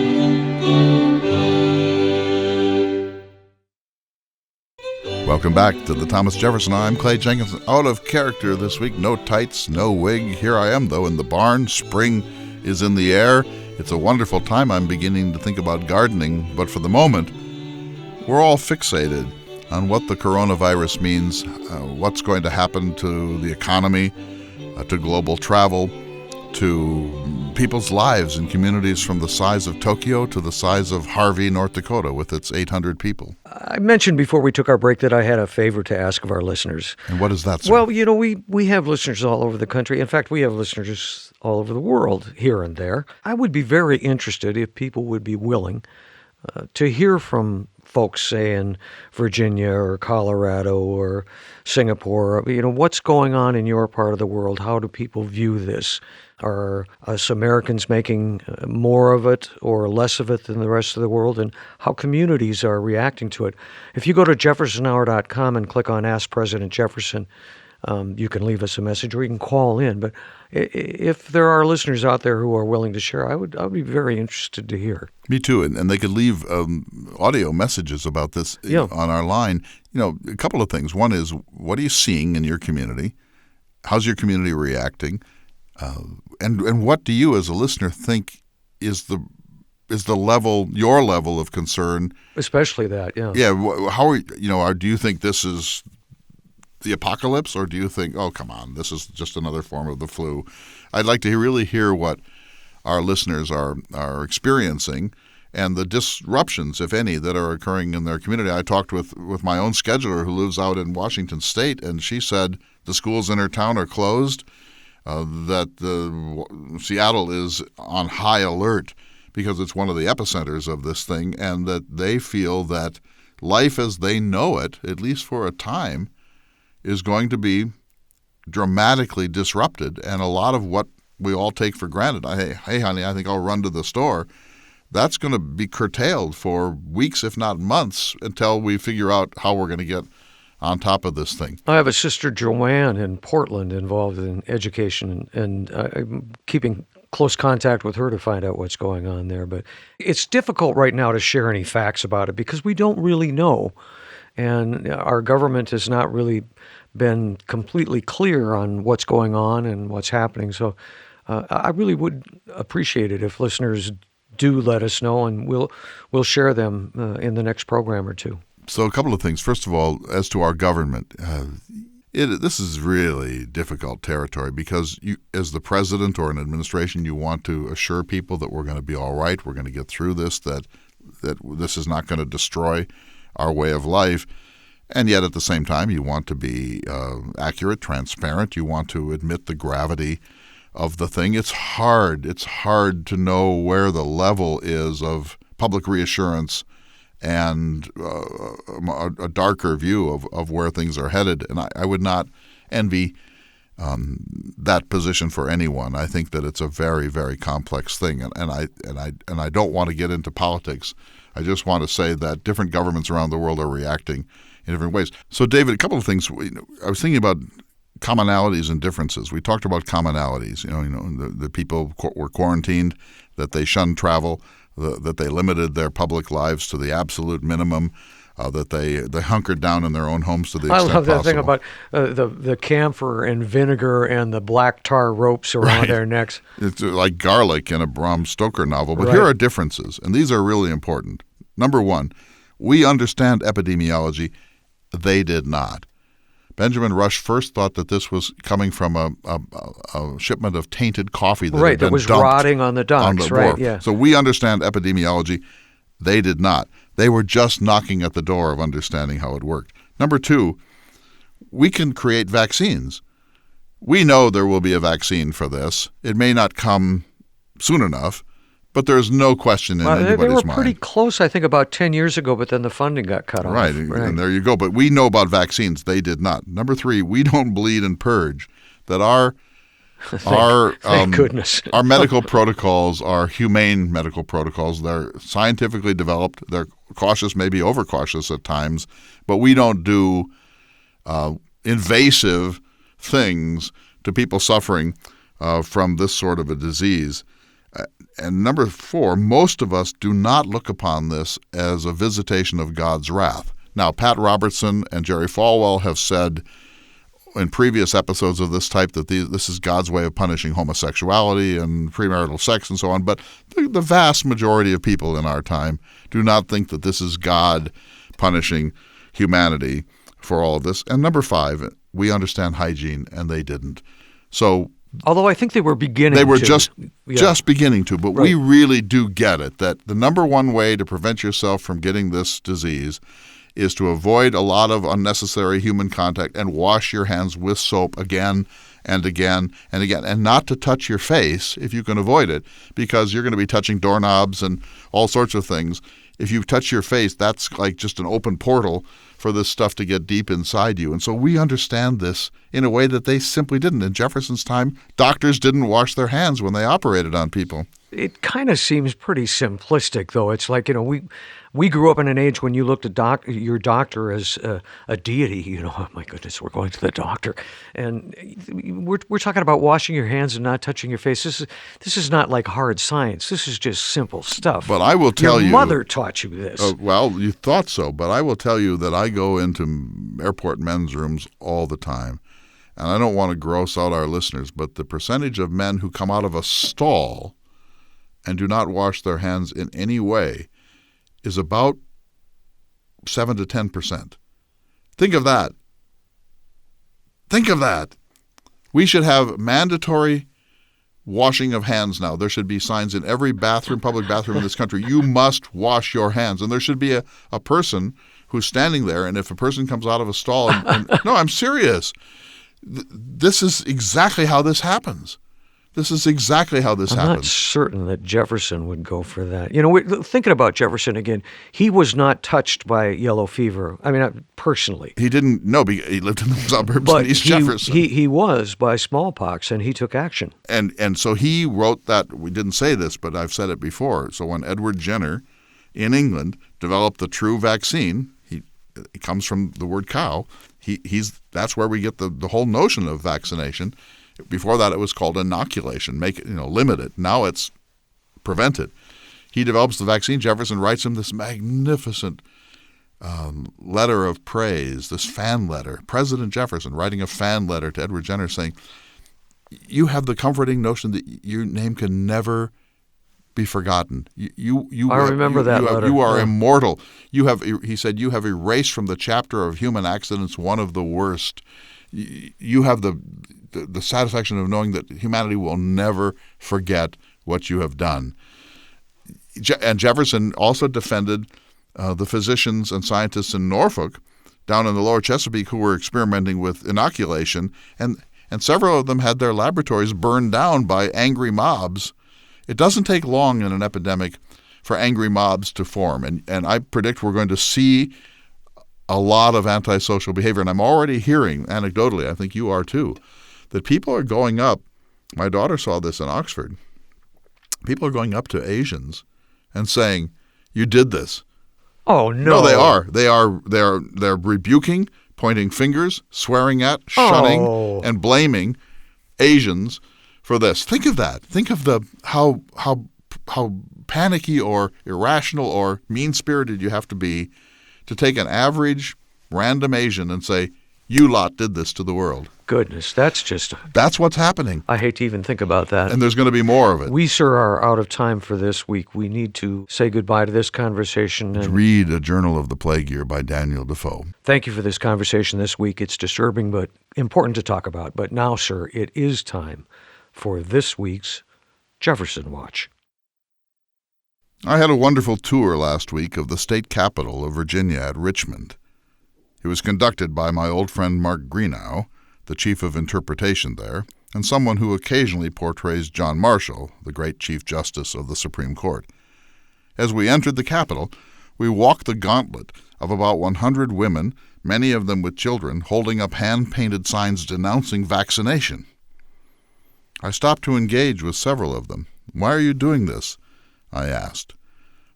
Welcome back to the Thomas Jefferson. I'm Clay Jenkinson. Out of character this week. No tights, no wig. Here I am, though, in the barn. Spring is in the air. It's a wonderful time. I'm beginning to think about gardening. But for the moment, we're all fixated on what the coronavirus means, what's going to happen to the economy, to global travel, to people's lives in communities from the size of Tokyo to the size of Harvey, North Dakota, with its 800 people. I mentioned before we took our break that I had a favor to ask of our listeners. And what is that, sir? Well, we have listeners all over the country. In fact, we have listeners all over the world here and there. I would be very interested if people would be willing to hear from folks, say, in Virginia or Colorado or Singapore. What's going on in your part of the world? How do people view this? Are us Americans making more of it or less of it than the rest of the world? And how communities are reacting to it? If you go to jeffersonhour.com and click on Ask President Jefferson, you can leave us a message or you can call in. But if there are listeners out there who are willing to share, I would be very interested to hear. Me too. And they could leave audio messages about this on our line. A couple of things. One is, what are you seeing in your community? How's your community reacting? And what do you as a listener think is the level, your level of concern? Especially that, yeah. Yeah. How are do you think this is the apocalypse, or do you think, oh, come on, this is just another form of the flu? I'd like to really hear what our listeners are experiencing and the disruptions, if any, that are occurring in their community. I talked with my own scheduler who lives out in Washington State, and she said the schools in her town are closed, that Seattle is on high alert because it's one of the epicenters of this thing, and that they feel that life as they know it, at least for a time, is going to be dramatically disrupted. And a lot of what we all take for granted, hey, honey, I think I'll run to the store, that's going to be curtailed for weeks, if not months, until we figure out how we're going to get on top of this thing. I have a sister, Joanne, in Portland involved in education, and I'm keeping close contact with her to find out what's going on there. But it's difficult right now to share any facts about it because we don't really know. And our government has not really been completely clear on what's going on and what's happening. So I really would appreciate it if listeners do let us know, and we'll share them in the next program or two. So a couple of things. First of all, as to our government, this is really difficult territory because you, as the president or an administration, you want to assure people that we're going to be all right, we're going to get through this, that this is not going to destroy our way of life. And yet at the same time, you want to be accurate, transparent. You want to admit the gravity of the thing. It's hard. It's hard to know where the level is of public reassurance and a darker view of where things are headed. And I would not envy that position for anyone. I think that it's a very, very complex thing. And I don't want to get into politics. I just want to say that different governments around the world are reacting in different ways. So, David, a couple of things. I was thinking about commonalities and differences. We talked about commonalities. The people were quarantined, that they shunned travel, that they limited their public lives to the absolute minimum. that they hunkered down in their own homes to the I extent love that possible. thing about the camphor and vinegar and the black tar ropes around Right. their necks. It's like garlic in a Bram Stoker novel. But Right. here are differences, and these are really important. Number one, we understand epidemiology. They did not. Benjamin Rush first thought that this was coming from a shipment of tainted coffee that had Right, been that was dumped rotting on the on docks, the right, wharf. yeah. So we understand epidemiology. They did not. They were just knocking at the door of understanding how it worked. Number two, we can create vaccines. We know there will be a vaccine for this. It may not come soon enough, but there's no question in anybody's They were mind. pretty close, I think, about 10 years ago, but then the funding got cut off. Right, and there you go. But we know about vaccines. They did not. Number three, we don't bleed and purge. That our Thank goodness. our medical protocols are humane medical protocols. They're scientifically developed. They're cautious, maybe overcautious at times, but we don't do invasive things to people suffering from this sort of a disease. And number four, most of us do not look upon this as a visitation of God's wrath. Now, Pat Robertson and Jerry Falwell have said in previous episodes of this type that this is God's way of punishing homosexuality and premarital sex and so on. But the vast majority of people in our time do not think that this is God punishing humanity for all of this. And number five, we understand hygiene, and they didn't. So Although I think they were beginning they were to. just beginning to, but we really do get it, that the number one way to prevent yourself from getting this disease is to avoid a lot of unnecessary human contact and wash your hands with soap again and again and again, and not to touch your face if you can avoid it, because you're going to be touching doorknobs and all sorts of things. If you touch your face, that's like just an open portal for this stuff to get deep inside you. And so we understand this in a way that they simply didn't. In Jefferson's time, doctors didn't wash their hands when they operated on people. It kind of seems pretty simplistic, though. It's like, we grew up in an age when you looked at your doctor as a deity. Oh my goodness, we're going to the doctor, and we're talking about washing your hands and not touching your face. This is not like hard science. This is just simple stuff. But I will tell your you, mother taught you this. Well, you thought so, but I will tell you that I go into airport men's rooms all the time, and I don't want to gross out our listeners, but the percentage of men who come out of a stall and do not wash their hands in any way is about 7 to 10%. Think of that. Think of that. We should have mandatory washing of hands now. There should be signs in every bathroom, public bathroom in this country. You must wash your hands. And there should be a person who's standing there, and if a person comes out of a stall, no, I'm serious. This is exactly how this happens. This is exactly how this I'm not happens. certain that Jefferson would go for that. We're thinking about Jefferson again. He was not touched by yellow fever. I mean, personally. He didn't know. He lived in the suburbs But in East Jefferson. he was by smallpox, and he took action. And so he wrote that. We didn't say this, but I've said it before. So when Edward Jenner in England developed the true vaccine, it comes from the word cow. That's where we get the whole notion of vaccination. Before that, it was called inoculation. Make it, limit it. Now it's prevent it. He develops the vaccine. Jefferson writes him this magnificent letter of praise, this fan letter. President Jefferson writing a fan letter to Edward Jenner saying, you have the comforting notion that your name can never be forgotten. I remember that letter. You are immortal. He said, you have erased from the chapter of human accidents one of the worst. You have the satisfaction of knowing that humanity will never forget what you have done. And Jefferson also defended the physicians and scientists in Norfolk, down in the lower Chesapeake, who were experimenting with inoculation, and several of them had their laboratories burned down by angry mobs. It doesn't take long in an epidemic for angry mobs to form, and I predict we're going to see a lot of antisocial behavior. And I'm already hearing, anecdotally, I think you are too, that people are going up. My daughter saw this in Oxford. People are going up to Asians and saying, "You did this." Oh no! No, they are. They're rebuking, pointing fingers, swearing at, shunning, and blaming Asians for this. Think of that. Think of how panicky or irrational or mean-spirited you have to be to take an average random Asian and say, you lot did this to the world. Goodness, That's what's happening. I hate to even think about that. And there's going to be more of it. We, sir, are out of time for this week. We need to say goodbye to this conversation. And read A Journal of the Plague Year by Daniel Defoe. Thank you for this conversation this week. It's disturbing but important to talk about. But now, sir, it is time for this week's Jefferson Watch. I had a wonderful tour last week of the state capitol of Virginia at Richmond. It was conducted by my old friend Mark Greenough, the chief of interpretation there, and someone who occasionally portrays John Marshall, the great Chief Justice of the Supreme Court. As we entered the Capitol, we walked the gauntlet of about 100 women, many of them with children, holding up hand-painted signs denouncing vaccination. I stopped to engage with several of them. "Why are you doing this?" I asked.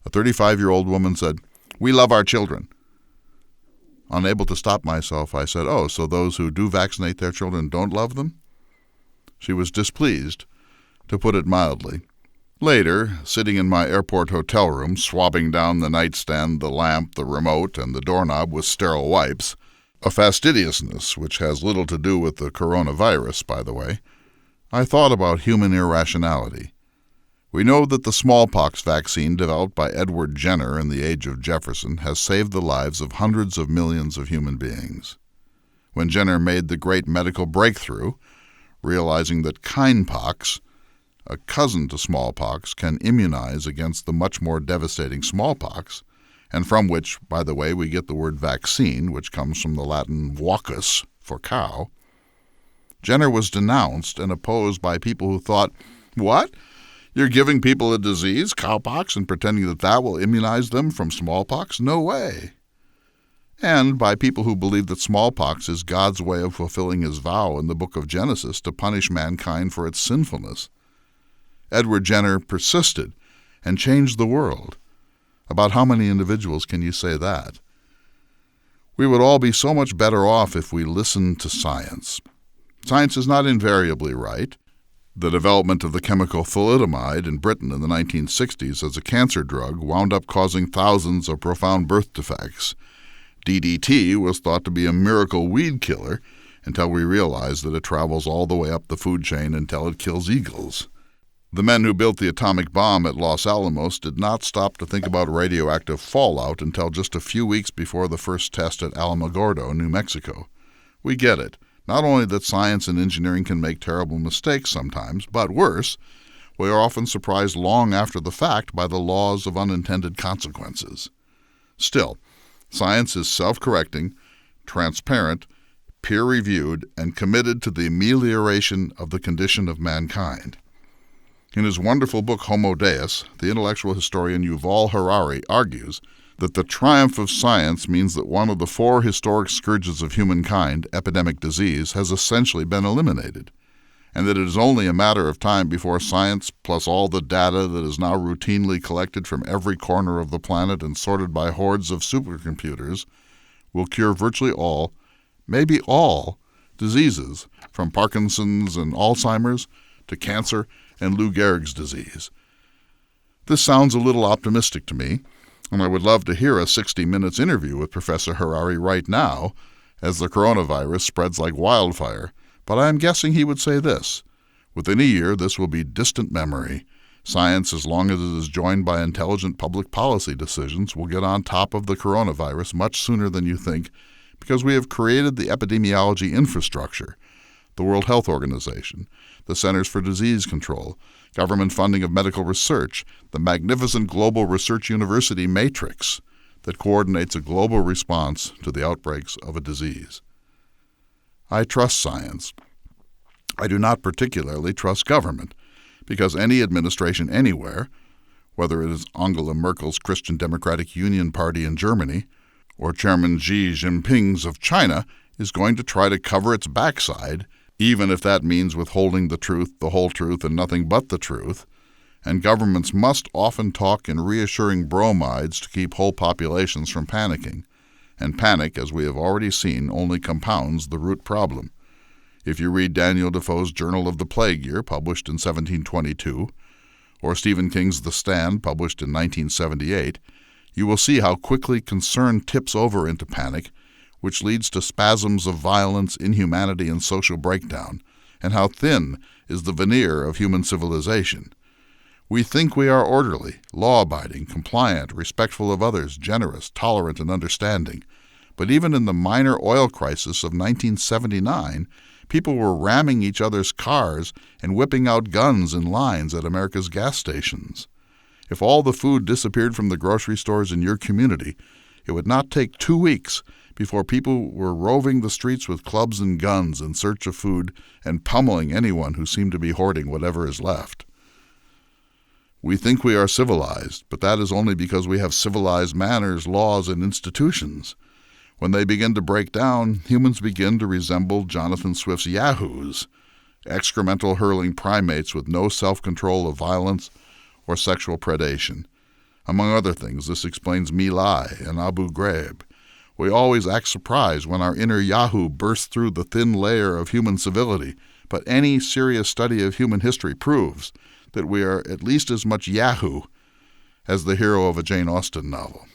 A 35-year-old woman said, "We love our children." Unable to stop myself, I said, "Oh, so those who do vaccinate their children don't love them?" She was displeased, to put it mildly. Later, sitting in my airport hotel room, swabbing down the nightstand, the lamp, the remote, and the doorknob with sterile wipes, a fastidiousness which has little to do with the coronavirus, by the way, I thought about human irrationality. We know that the smallpox vaccine developed by Edward Jenner in the age of Jefferson has saved the lives of hundreds of millions of human beings. When Jenner made the great medical breakthrough, realizing that kindpox, a cousin to smallpox, can immunize against the much more devastating smallpox, and from which, by the way, we get the word vaccine, which comes from the Latin vacus, for cow, Jenner was denounced and opposed by people who thought, "What? You're giving people a disease, cowpox, and pretending that that will immunize them from smallpox? No way." And by people who believe that smallpox is God's way of fulfilling his vow in the book of Genesis to punish mankind for its sinfulness. Edward Jenner persisted and changed the world. About how many individuals can you say that? We would all be so much better off if we listened to science. Science is not invariably right. The development of the chemical thalidomide in Britain in the 1960s as a cancer drug wound up causing thousands of profound birth defects. DDT was thought to be a miracle weed killer until we realized that it travels all the way up the food chain until it kills eagles. The men who built the atomic bomb at Los Alamos did not stop to think about radioactive fallout until just a few weeks before the first test at Alamogordo, New Mexico. We get it. Not only that science and engineering can make terrible mistakes sometimes, but worse, we are often surprised long after the fact by the laws of unintended consequences. Still, science is self-correcting, transparent, peer-reviewed, and committed to the amelioration of the condition of mankind. In his wonderful book Homo Deus, the intellectual historian Yuval Harari argues that the triumph of science means that one of the four historic scourges of humankind, epidemic disease, has essentially been eliminated, and that it is only a matter of time before science, plus all the data that is now routinely collected from every corner of the planet and sorted by hordes of supercomputers, will cure virtually all, maybe all, diseases, from Parkinson's and Alzheimer's to cancer and Lou Gehrig's disease. This sounds a little optimistic to me, and I would love to hear a 60 Minutes interview with Professor Harari right now as the coronavirus spreads like wildfire, but I am guessing he would say this: within a year this will be distant memory. Science, as long as it is joined by intelligent public policy decisions, will get on top of the coronavirus much sooner than you think, because we have created the epidemiology infrastructure, the World Health Organization, the Centers for Disease Control, government funding of medical research, the magnificent global research university matrix that coordinates a global response to the outbreaks of a disease. I trust science. I do not particularly trust government, because any administration anywhere, whether it is Angela Merkel's Christian Democratic Union Party in Germany or Chairman Xi Jinping's of China, is going to try to cover its backside, even if that means withholding the truth, the whole truth, and nothing but the truth, and governments must often talk in reassuring bromides to keep whole populations from panicking, and panic, as we have already seen, only compounds the root problem. If you read Daniel Defoe's Journal of the Plague Year, published in 1722, or Stephen King's The Stand, published in 1978, you will see how quickly concern tips over into panic, which leads to spasms of violence, inhumanity, and social breakdown, and how thin is the veneer of human civilization. We think we are orderly, law-abiding, compliant, respectful of others, generous, tolerant, and understanding. But even in the minor oil crisis of 1979, people were ramming each other's cars and whipping out guns in lines at America's gas stations. If all the food disappeared from the grocery stores in your community, it would not take 2 weeks before people were roving the streets with clubs and guns in search of food and pummeling anyone who seemed to be hoarding whatever is left. We think we are civilized, but that is only because we have civilized manners, laws, and institutions. When they begin to break down, humans begin to resemble Jonathan Swift's yahoos, excremental-hurling primates with no self-control of violence or sexual predation. Among other things, this explains My Lai and Abu Ghraib. We always act surprised when our inner yahoo bursts through the thin layer of human civility, but any serious study of human history proves that we are at least as much yahoo as the hero of a Jane Austen novel.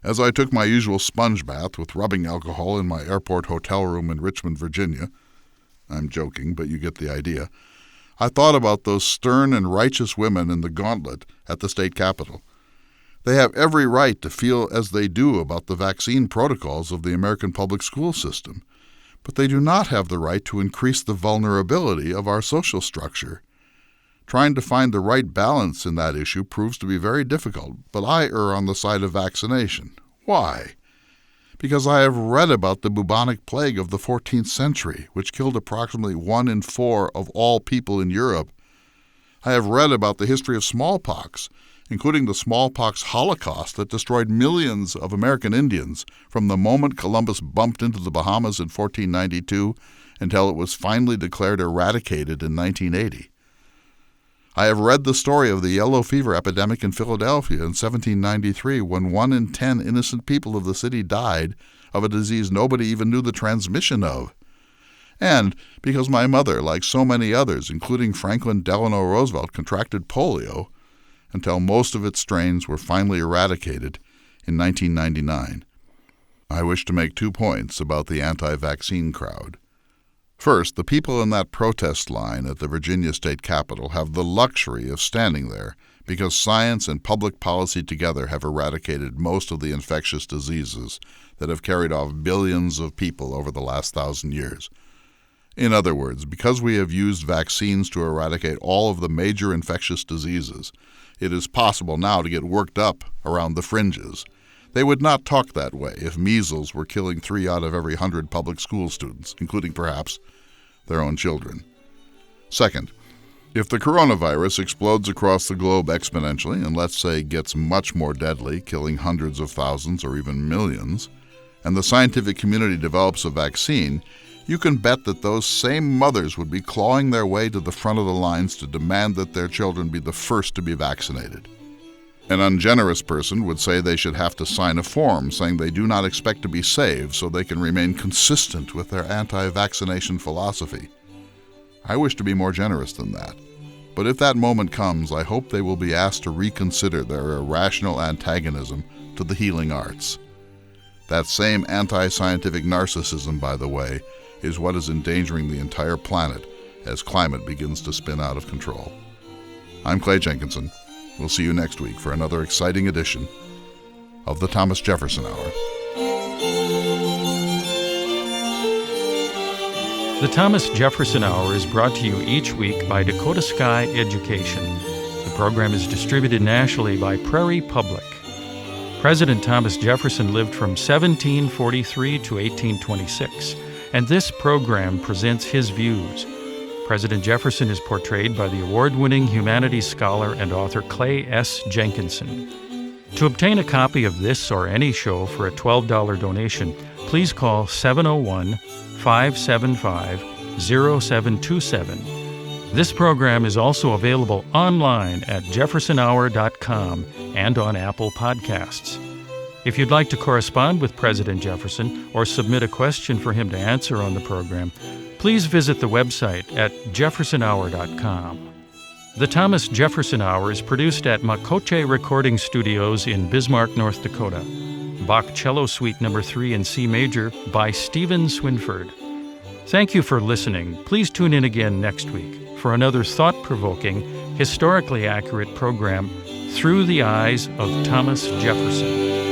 As I took my usual sponge bath with rubbing alcohol in my airport hotel room in Richmond, Virginia, I'm joking, but you get the idea, I thought about those stern and righteous women in the gauntlet at the state capitol. They have every right to feel as they do about the vaccine protocols of the American public school system, but they do not have the right to increase the vulnerability of our social structure. Trying to find the right balance in that issue proves to be very difficult, but I err on the side of vaccination. Why? Because I have read about the bubonic plague of the 14th century, which killed approximately 1 in 4 of all people in Europe. I have read about the history of smallpox, including the smallpox holocaust that destroyed millions of American Indians from the moment Columbus bumped into the Bahamas in 1492 until it was finally declared eradicated in 1980. I have read the story of the yellow fever epidemic in Philadelphia in 1793 when 1 in 10 innocent people of the city died of a disease nobody even knew the transmission of. And because my mother, like so many others, including Franklin Delano Roosevelt, contracted polio until most of its strains were finally eradicated in 1999. I wish to make 2 points about the anti-vaccine crowd. First, the people in that protest line at the Virginia State Capitol have the luxury of standing there because science and public policy together have eradicated most of the infectious diseases that have carried off billions of people over the last 1,000 years. In other words, because we have used vaccines to eradicate all of the major infectious diseases, it is possible now to get worked up around the fringes. They would not talk that way if measles were killing 3 out of every 100 public school students, including perhaps their own children. Second, if the coronavirus explodes across the globe exponentially and let's say gets much more deadly, killing hundreds of thousands or even millions, and the scientific community develops a vaccine, you can bet that those same mothers would be clawing their way to the front of the lines to demand that their children be the first to be vaccinated. An ungenerous person would say they should have to sign a form saying they do not expect to be saved so they can remain consistent with their anti-vaccination philosophy. I wish to be more generous than that. But if that moment comes, I hope they will be asked to reconsider their irrational antagonism to the healing arts. That same anti-scientific narcissism, by the way, is what is endangering the entire planet as climate begins to spin out of control. I'm Clay Jenkinson. We'll see you next week for another exciting edition of the Thomas Jefferson Hour. The Thomas Jefferson Hour is brought to you each week by Dakota Sky Education. The program is distributed nationally by Prairie Public. President Thomas Jefferson lived from 1743 to 1826, and this program presents his views. President Jefferson is portrayed by the award-winning humanities scholar and author Clay S. Jenkinson. To obtain a copy of this or any show for a $12 donation, please call 701-575-0727. This program is also available online at jeffersonhour.com and on Apple Podcasts. If you'd like to correspond with President Jefferson or submit a question for him to answer on the program, please visit the website at jeffersonhour.com. The Thomas Jefferson Hour is produced at Makoche Recording Studios in Bismarck, North Dakota. Bach Cello Suite No. 3 in C Major by Stephen Swinford. Thank you for listening. Please tune in again next week for another thought-provoking, historically accurate program, Through the Eyes of Thomas Jefferson.